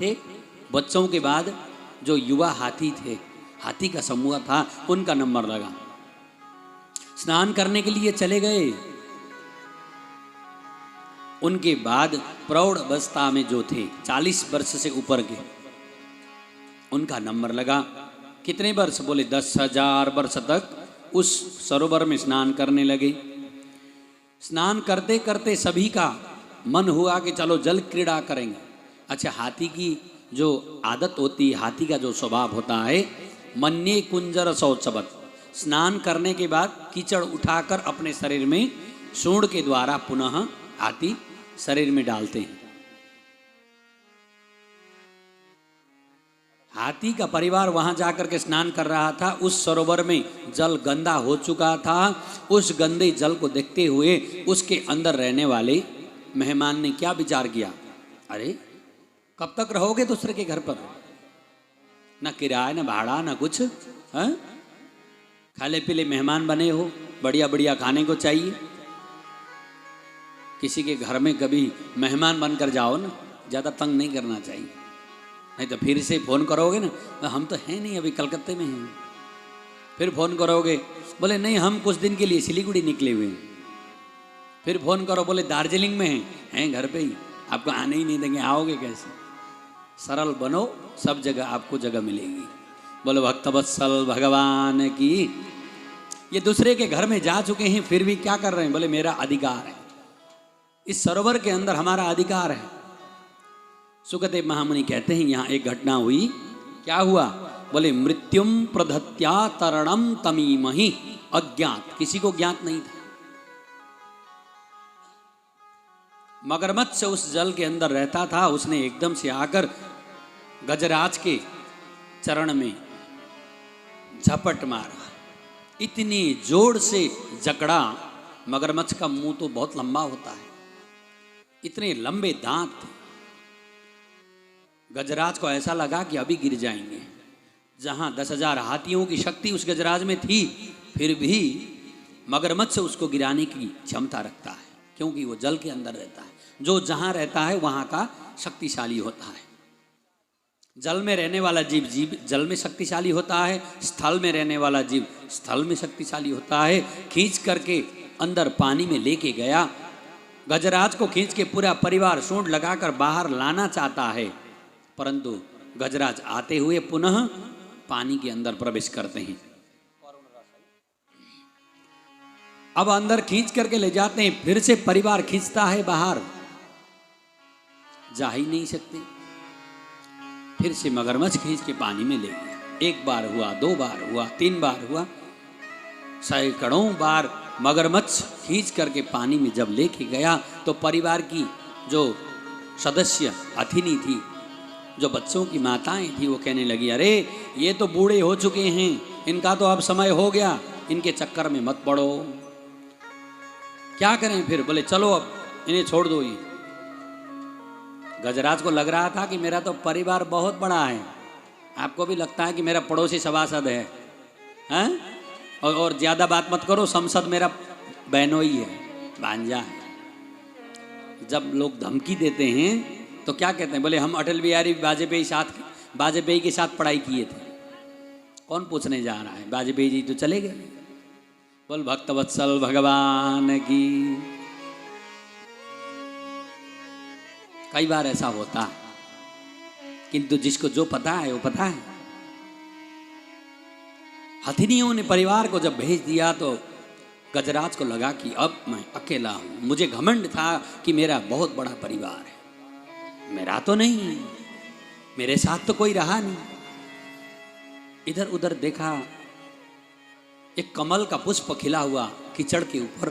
थे, बच्चों के बाद जो युवा हाथी थे, हाथी का समूह था, उनका नंबर लगा। स्नान करने के लिए चले गए। उनके बाद प्रौढ़ अवस्था में जो थे 40 वर्ष से ऊपर के, उनका नंबर लगा। कितने वर्ष? बोले 10,000 वर्ष तक उस सरोवर में स्नान करने लगे। स्नान करते करते सभी का मन हुआ कि चलो जल क्रीड़ा करेंगे। अच्छा, हाथी की जो आदत होती है, हाथी का जो स्वभाव होता है, मन्ये कुंजर शौचवत, स्नान करने के बाद कीचड़ उठाकर अपने शरीर में सूंड के द्वारा पुनः हाथी शरीर में डालते हैं। हाथी का परिवार वहां जाकर के स्नान कर रहा था। उस सरोवर में जल गंदा हो चुका था। उस गंदे जल को देखते हुए उसके अंदर रहने वाले मेहमान ने क्या विचार किया, अरे कब तक रहोगे दूसरे के घर पर, न किराया न भाड़ा न कुछ, है? खाले पीले मेहमान बने हो, बढ़िया बढ़िया खाने को चाहिए। किसी के घर में कभी मेहमान बनकर जाओ ना, ज़्यादा तंग नहीं करना चाहिए, नहीं तो फिर से फ़ोन करोगे ना, तो हम तो हैं नहीं, अभी कलकत्ते में हैं। फिर फ़ोन करोगे, बोले नहीं हम कुछ दिन के लिए सिलीगुड़ी निकले हुए हैं। फिर फ़ोन करो, बोले दार्जिलिंग में हैं घर पे ही, आपको आने ही नहीं देंगे, आओगे कैसे? सरल बनो, सब जगह आपको जगह मिलेगी। बोलो भक्तवत्सल भगवान की। ये दूसरे के घर में जा चुके हैं, फिर भी क्या कर रहे हैं? बोले मेरा अधिकार है, इस सरोवर के अंदर हमारा अधिकार है। सुखदेव महामुनि कहते हैं यहाँ एक घटना हुई। क्या हुआ? बोले मृत्युम प्रधत्या तरणम तमीमहि, अज्ञात, किसी को ज्ञात नहीं था। मगरमच्छ उस जल के अंदर रहता था, उसने एकदम से आकर गजराज के चरण में झपट मारा, इतनी जोर से जकड़ा। मगरमच्छ का मुंह तो बहुत लंबा होता है, इतने लंबे दांत थे। गजराज को ऐसा लगा कि अभी गिर जाएंगे। जहां 10,000 हाथियों की शक्ति उस गजराज में थी, फिर भी मगरमच्छ उसको गिराने की क्षमता रखता है, क्योंकि वो जल के अंदर रहता है। जो जहां रहता है वहां का शक्तिशाली होता है। जल में रहने वाला जीव जल में शक्तिशाली होता है, स्थल में रहने वाला जीव स्थल में शक्तिशाली होता है। खींच करके अंदर पानी में लेके गया। गजराज को खींच के पूरा परिवार सूंड लगाकर बाहर लाना चाहता है, परंतु गजराज आते हुए पुनः पानी के अंदर प्रवेश करते हैं। अब अंदर खींच करके ले जाते हैं, फिर से परिवार खींचता है बाहर, जा ही नहीं सकते। फिर से मगरमच्छ खींच के पानी में ले गया। एक बार हुआ, 2 बार हुआ, 3 बार हुआ, सैकड़ों बार मगरमच्छ खींच करके पानी में जब लेके गया, तो परिवार की जो सदस्य अथिनी थी, जो बच्चों की माताएं थी, वो कहने लगी अरे ये तो बूढ़े हो चुके हैं, इनका तो अब समय हो गया, इनके चक्कर में मत पड़ो। क्या करें फिर? बोले चलो अब इन्हें छोड़ दो। ये गजराज को लग रहा था कि मेरा तो परिवार बहुत बड़ा है, आपको भी लगता है कि मेरा पड़ोसी सभासद है, हैं? और ज़्यादा बात मत करो, संसद मेरा बहनोई है, भांजा है। जब लोग धमकी देते हैं तो क्या कहते हैं? बोले हम अटल बिहारी वाजपेयी के साथ पढ़ाई किए थे। कौन पूछने जा रहा है? वाजपेयी जी तो चले गए। बोल भक्तवत्सल भगवान की। कई बार ऐसा होता है, किंतु जिसको जो पता है वो पता है। हथिनियों ने परिवार को जब भेज दिया तो गजराज को लगा कि अब मैं अकेला हूं। मुझे घमंड था कि मेरा बहुत बड़ा परिवार है, मेरा तो नहीं, मेरे साथ तो कोई रहा नहीं। इधर उधर देखा, एक कमल का पुष्प खिला हुआ कीचड़ के ऊपर